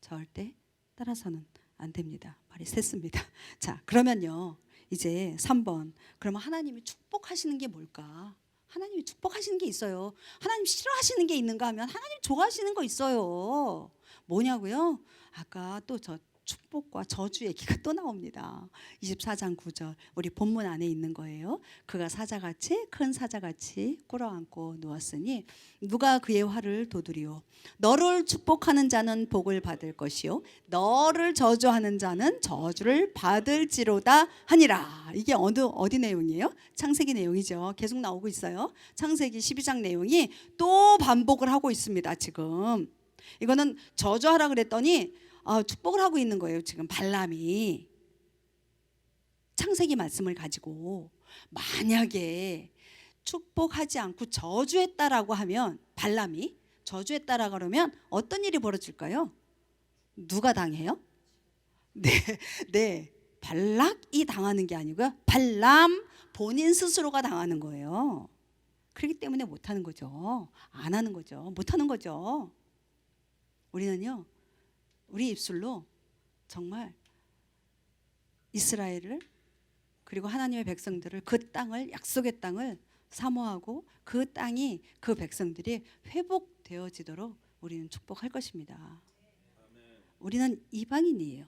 절대 따라서는 안 됩니다. 말이 셌습니다. 자, 그러면요, 이제 3번. 그러면 하나님이 축복하시는 게 뭘까? 하나님이 축복하시는 게 있어요. 하나님 싫어하시는 게 있는가 하면 하나님 좋아하시는 거 있어요. 뭐냐고요? 아까 또 저 축복과 저주 얘기가 또 나옵니다. 24장 9절 우리 본문 안에 있는 거예요. 그가 사자같이 큰 사자같이 꿇어앉고 누웠으니 누가 그의 화를 도두리요. 너를 축복하는 자는 복을 받을 것이요 너를 저주하는 자는 저주를 받을지로다 하니라. 이게 어디 내용이에요? 창세기 내용이죠. 계속 나오고 있어요. 창세기 12장 내용이 또 반복을 하고 있습니다. 지금 이거는 저주하라 그랬더니 축복을 하고 있는 거예요. 지금 발람이 창세기 말씀을 가지고 만약에 축복하지 않고 저주했다라고 하면, 발람이 저주했다라고 그러면 어떤 일이 벌어질까요? 누가 당해요? 네, 발락이 당하는 게 아니고요, 발람 본인 스스로가 당하는 거예요. 그렇기 때문에 못하는 거죠. 안 하는 거죠. 못하는 거죠. 우리는요, 우리 입술로 정말 이스라엘을 그리고 하나님의 백성들을, 그 땅을, 약속의 땅을 사모하고 그 땅이, 그 백성들이 회복되어지도록 우리는 축복할 것입니다. 우리는 이방인이에요.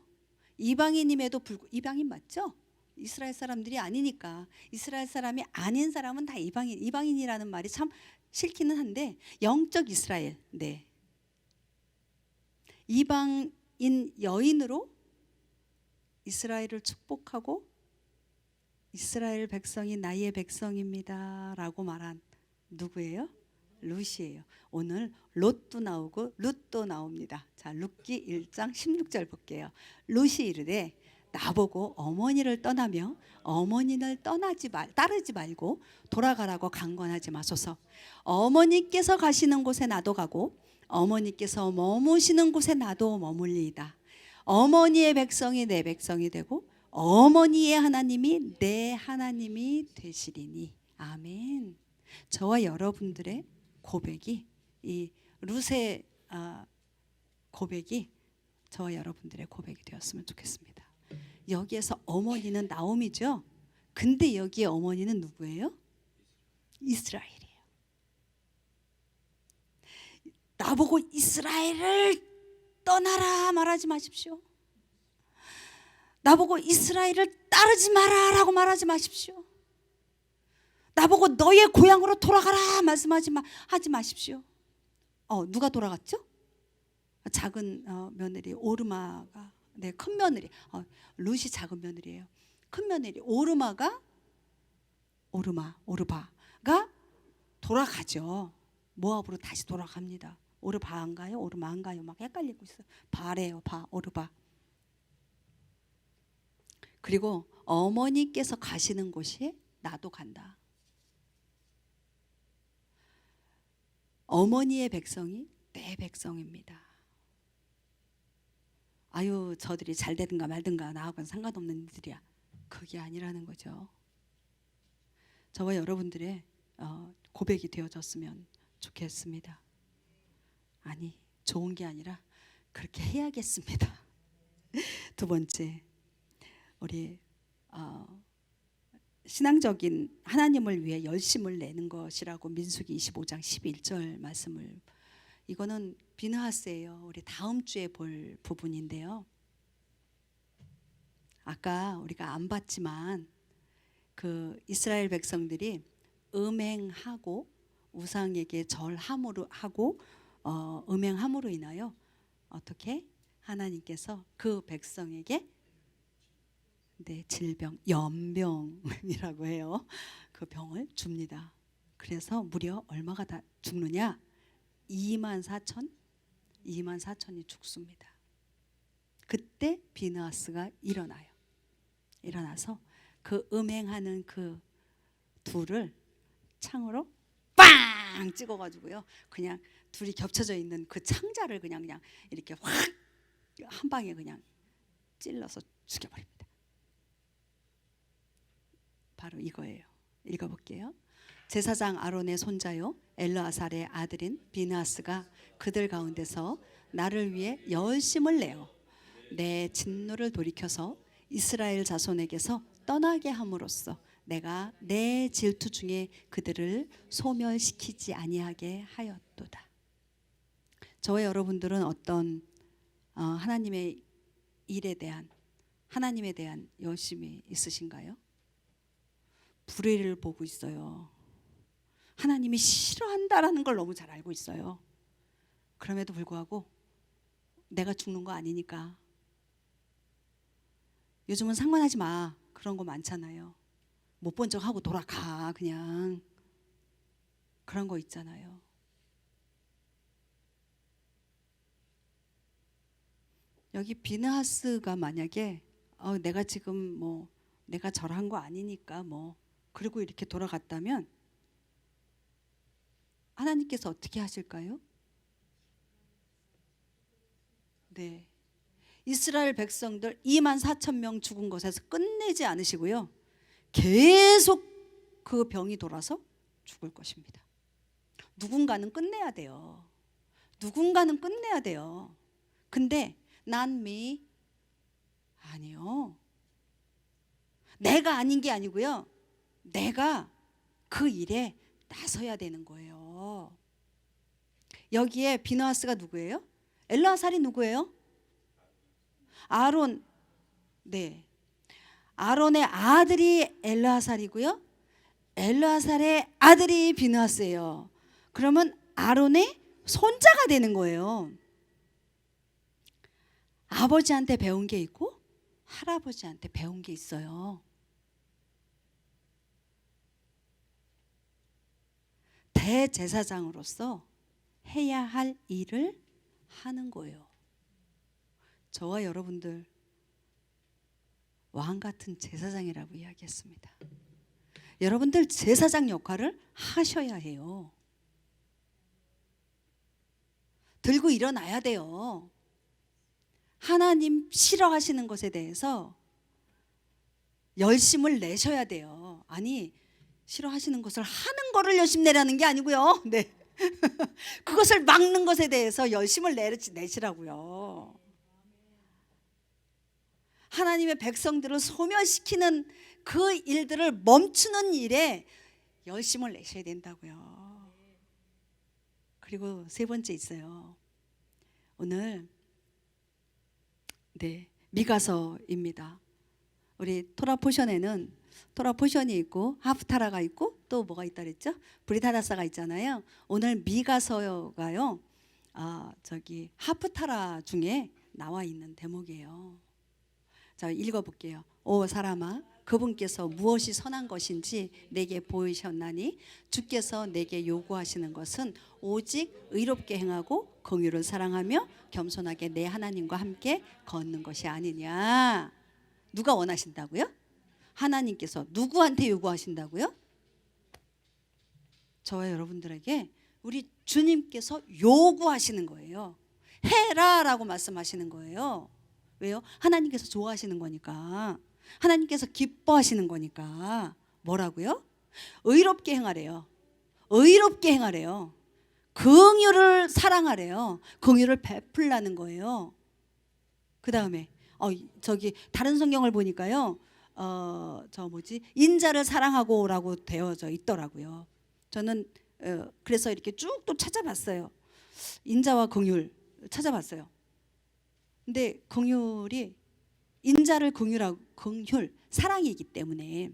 이방인임에도 불구하고, 이방인 맞죠? 이스라엘 사람들이 아니니까. 이스라엘 사람이 아닌 사람은 다 이방인. 이방인이라는 말이 참 싫기는 한데 영적 이스라엘, 네, 이방인 여인으로 이스라엘을 축복하고 이스라엘 백성이 나의 백성입니다 라고 말한 누구예요? 룻이에요. 오늘 롯도 나오고 룻도 나옵니다. 자, 룻기 1장 16절 볼게요. 룻이 이르되 나보고 어머니를 떠나며 어머니를 따르지 말고 돌아가라고 강권하지 마소서. 어머니께서 가시는 곳에 나도 가고 어머니께서 머무시는 곳에 나도 머물리이다. 어머니의 백성이 내 백성이 되고 어머니의 하나님이 내 하나님이 되시리니. 아멘. 저와 여러분들의 고백이, 이 룻의 고백이 저와 여러분들의 고백이 되었으면 좋겠습니다. 여기에서 어머니는 나옴이죠. 근데 여기에 어머니는 누구예요? 이스라엘이에요. 나보고 이스라엘을 떠나라 말하지 마십시오. 나보고 이스라엘을 따르지 마라 라고 말하지 마십시오. 나보고 너의 고향으로 돌아가라 하지 마십시오. 누가 돌아갔죠? 작은 며느리 오르마가, 네, 큰 며느리, 룻이 작은 며느리예요. 큰 며느리 오르바가 돌아가죠. 모압으로 다시 돌아갑니다. 오르바인가요? 오르마인가요? 막 헷갈리고 있어요. 바래요. 바, 오르바. 그리고 어머니께서 가시는 곳이 나도 간다. 어머니의 백성이 내 백성입니다. 아유, 저들이 잘 되든가 말든가 나하고는 상관없는 일들이야. 그게 아니라는 거죠. 저와 여러분들의 고백이 되어졌으면 좋겠습니다. 아니, 좋은 게 아니라 그렇게 해야겠습니다. 두 번째, 우리 신앙적인 하나님을 위해 열심을 내는 것이라고 민수기 25장 11절 말씀을, 이거는 비느하스예요. 우리 다음 주에 볼 부분인데요. 아까 우리가 안 봤지만 그 이스라엘 백성들이 음행하고 우상에게 절함으로 하고 음행함으로 인하여 어떻게 하나님께서 그 백성에게 질병, 연병이라고 해요. 그 병을 줍니다. 그래서 무려 얼마가 다 죽느냐? 24,000이 죽습니다. 그때 비느하스가 일어나서 그 음행하는 그 둘을 창으로 빵 찍어가지고요. 그냥 둘이 겹쳐져 있는 그 창자를 그냥 이렇게 확 한 방에 그냥 찔러서 죽여버립니다. 바로 이거예요. 읽어볼게요. 제사장 아론의 손자요 엘르아살의 아들인 비느하스가 그들 가운데서 나를 위해 열심을 내어 내 진노를 돌이켜서 이스라엘 자손에게서 떠나게 함으로써 내가 내 질투 중에 그들을 소멸시키지 아니하게 하였도다. 저와 여러분들은 어떤 하나님의 일에 대한, 하나님에 대한 열심이 있으신가요? 불의를 보고 있어요. 하나님이 싫어한다라는 걸 너무 잘 알고 있어요. 그럼에도 불구하고 내가 죽는 거 아니니까 요즘은 상관하지 마, 그런 거 많잖아요. 못 본 척 하고 돌아가, 그냥 그런 거 있잖아요. 여기 비느하스가 만약에 내가 지금 내가 절한 거 아니니까 그리고 이렇게 돌아갔다면 하나님께서 어떻게 하실까요? 네, 이스라엘 백성들 24,000명 죽은 것에서 끝내지 않으시고요, 계속 그 병이 돌아서 죽을 것입니다. 누군가는 끝내야 돼요. 누군가는 끝내야 돼요. 근데 난 미 아니요. 내가 아닌 게 아니고요, 내가 그 일에 나서야 되는 거예요. 여기에 비느하스가 누구예요? 엘르아살이 누구예요? 아론. 네, 아론의 아들이 엘르아살이고요, 엘르아살의 아들이 비느하스예요. 그러면 아론의 손자가 되는 거예요. 아버지한테 배운 게 있고 할아버지한테 배운 게 있어요. 대제사장으로서 해야 할 일을 하는 거예요. 저와 여러분들 왕 같은 제사장이라고 이야기했습니다. 여러분들 제사장 역할을 하셔야 해요. 들고 일어나야 돼요. 하나님 싫어하시는 것에 대해서 열심을 내셔야 돼요. 아니, 싫어하시는 것을 하는 거를 열심 내라는 게 아니고요. 네. 그것을 막는 것에 대해서 열심을 내시라고요. 하나님의 백성들을 소멸시키는 그 일들을 멈추는 일에 열심을 내셔야 된다고요. 그리고 세 번째 있어요. 오늘 미가서입니다. 우리 토라 포션에는 토라 포션이 있고 하프타라가 있고 또 뭐가 있다 그랬죠? 브리타다사가 있잖아요. 오늘 미가서가요, 저기 하프타라 중에 나와 있는 대목이에요. 자, 읽어볼게요. 오 사람아, 그분께서 무엇이 선한 것인지 내게 보이셨나니 주께서 내게 요구하시는 것은 오직 의롭게 행하고 긍휼을 사랑하며 겸손하게 내 하나님과 함께 걷는 것이 아니냐. 누가 원하신다고요? 하나님께서 누구한테 요구하신다고요? 저와 여러분들에게 우리 주님께서 요구하시는 거예요. 해라 라고 말씀하시는 거예요. 왜요? 하나님께서 좋아하시는 거니까. 하나님께서 기뻐하시는 거니까. 뭐라고요? 의롭게 행하래요. 의롭게 행하래요. 긍휼을 사랑하래요. 긍휼을 베풀라는 거예요. 그 다음에 저기 다른 성경을 보니까요, 인자를 사랑하고라고 되어져 있더라고요. 저는 그래서 이렇게 쭉 또 찾아봤어요. 인자와 긍휼 찾아봤어요. 근데 긍휼이 인자를 긍휼 사랑이기 때문에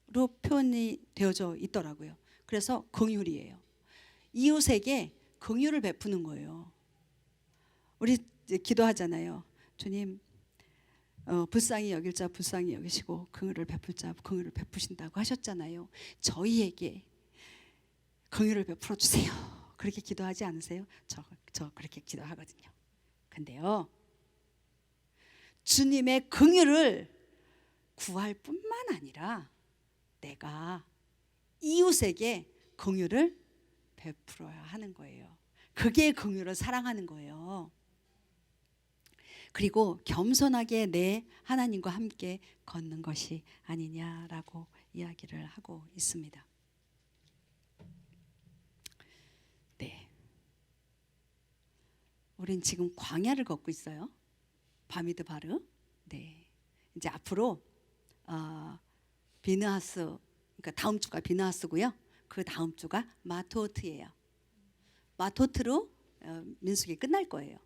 로 표현이 되어져 있더라고요. 그래서 긍휼이에요. 이웃에게 긍휼을 베푸는 거예요. 우리 이제 기도하잖아요. 주님, 불쌍히 여길 자 불쌍히 여기시고 긍휼을 베풀 자 긍휼을 베푸신다고 하셨잖아요. 저희에게 긍휼을 베풀어 주세요. 그렇게 기도하지 않으세요? 저 그렇게 기도하거든요. 근데요, 주님의 긍휼을 구할 뿐만 아니라 내가 이웃에게 긍휼을 베풀어야 하는 거예요. 그게 긍휼을 사랑하는 거예요. 그리고 겸손하게 내 하나님과 함께 걷는 것이 아니냐라고 이야기를 하고 있습니다. 네, 우린 지금 광야를 걷고 있어요. 바미드 바르. 네, 이제 앞으로 비느하스, 그러니까 다음 주가 비느하스고요. 그 다음 주가 마토트예요. 마토트로 민수기 끝날 거예요.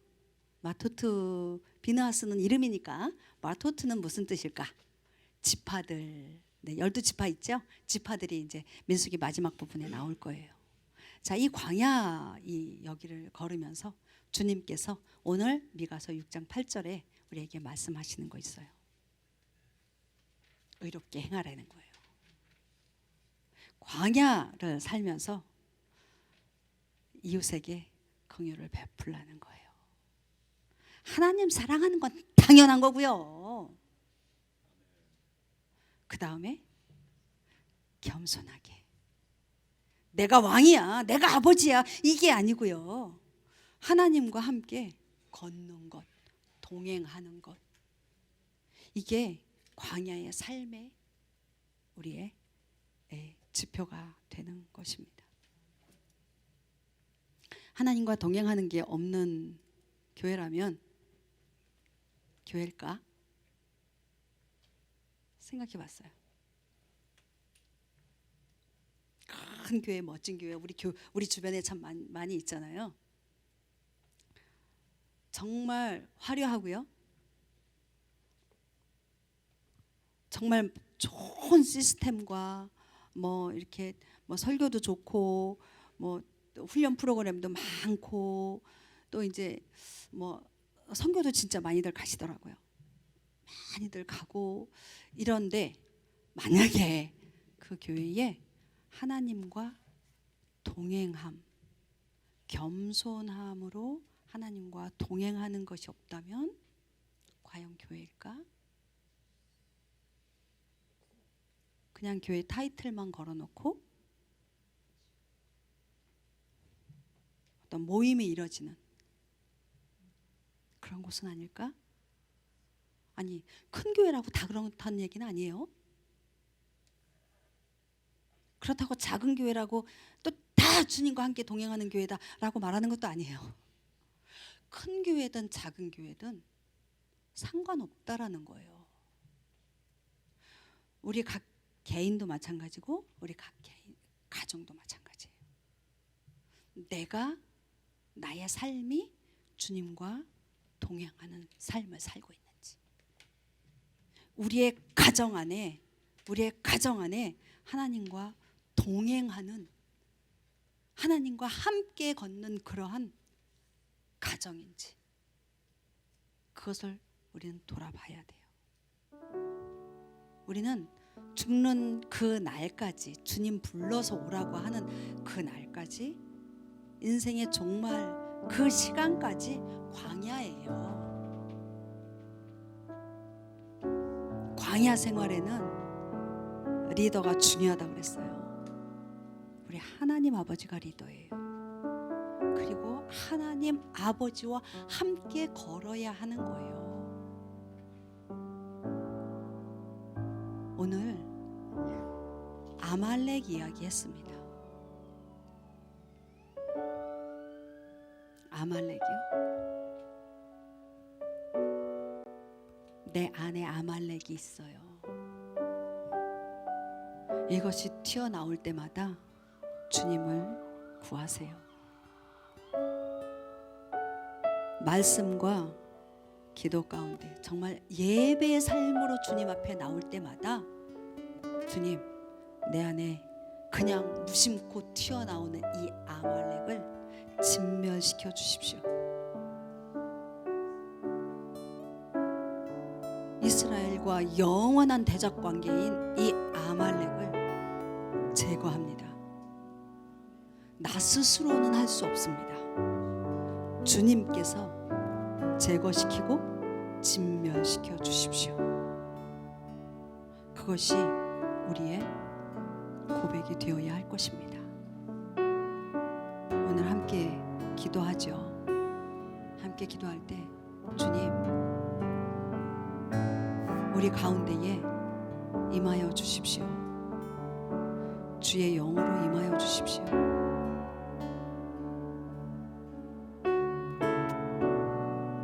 마토트, 비느하스는 이름이니까 마토트는 무슨 뜻일까? 지파들, 네, 12지파 있죠? 지파들이 이제 민수기 마지막 부분에 나올 거예요. 자, 이 광야 이 여기를 걸으면서 주님께서 오늘 미가서 6장 8절에 우리에게 말씀하시는 거 있어요. 의롭게 행하라는 거예요. 광야를 살면서 이웃에게 긍휼을 베풀라는 거예요. 하나님 사랑하는 건 당연한 거고요. 그 다음에 겸손하게 내가 왕이야, 내가 아버지야, 이게 아니고요. 하나님과 함께 걷는 것, 동행하는 것, 이게 광야의 삶의 우리의 지표가 되는 것입니다. 하나님과 동행하는 게 없는 교회라면 교회일까? 생각해 봤어요. 큰 교회, 멋진 교회, 우리 주변에 참 많이 있잖아요. 정말 화려하고요. 정말 좋은 시스템과 뭐 이렇게 뭐 설교도 좋고 뭐 훈련 프로그램도 많고 또 이제 뭐 선교도 진짜 많이들 가시더라고요. 많이들 가고 이런데 만약에 그 교회에 하나님과 동행함, 겸손함으로 하나님과 동행하는 것이 없다면 과연 교회일까? 그냥 교회 타이틀만 걸어놓고 어떤 모임이 이뤄지는 그런 곳은 아닐까? 아니, 큰 교회라고 다 그렇다는 얘기는 아니에요. 그렇다고 작은 교회라고 또 다 주님과 함께 동행하는 교회다라고 말하는 것도 아니에요. 큰 교회든 작은 교회든 상관없다라는 거예요. 우리 각 개인도 마찬가지고 우리 각 개인 가정도 마찬가지예요. 내가 나의 삶이 주님과 동행하는 삶을 살고 있는지, 우리의 가정 안에 하나님과 동행하는, 하나님과 함께 걷는 그러한 가정인지, 그것을 우리는 돌아봐야 돼요. 우리는 죽는 그 날까지, 주님 불러서 오라고 하는 그 날까지 인생의 정말 그 시간까지 광야예요. 광야 생활에는 리더가 중요하다고 그랬어요. 우리 하나님 아버지가 리더예요. 그리고 하나님 아버지와 함께 걸어야 하는 거예요. 오늘 아말렉 이야기 했습니다. 아말렉이요? 내 안에 아말렉이 있어요. 이것이 튀어나올 때마다 주님을 구하세요. 말씀과 기도 가운데 정말 예배의 삶으로 주님 앞에 나올 때마다 주님, 내 안에 그냥 무심코 튀어나오는 이 아말렉을 진멸시켜 주십시오. 이스라엘과 영원한 대적 관계인 이 아말렉을 제거합니다. 나 스스로는 할 수 없습니다. 주님께서 제거시키고 진멸시켜 주십시오. 그것이 우리의 고백이 되어야 할 것입니다. 오늘 함께 기도하죠. 함께 기도할 때 주님, 우리 가운데에 임하여 주십시오. 주의 영으로 임하여 주십시오.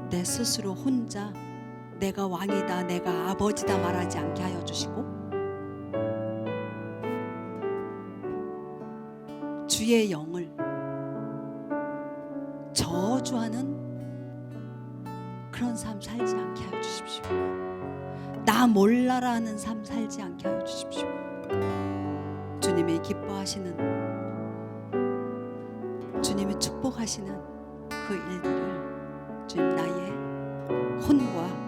내 스스로 혼자 내가 왕이다, 내가 아버지다 말하지 않게 하여 주시고, 주의 영을 저주하는 그런 삶 살지 않게 하여 주십시오. 나 몰라라는 삶 살지 않게 하여 주십시오. 주님이 기뻐하시는, 주님이 축복하시는 그 일들을 주님 나의 혼과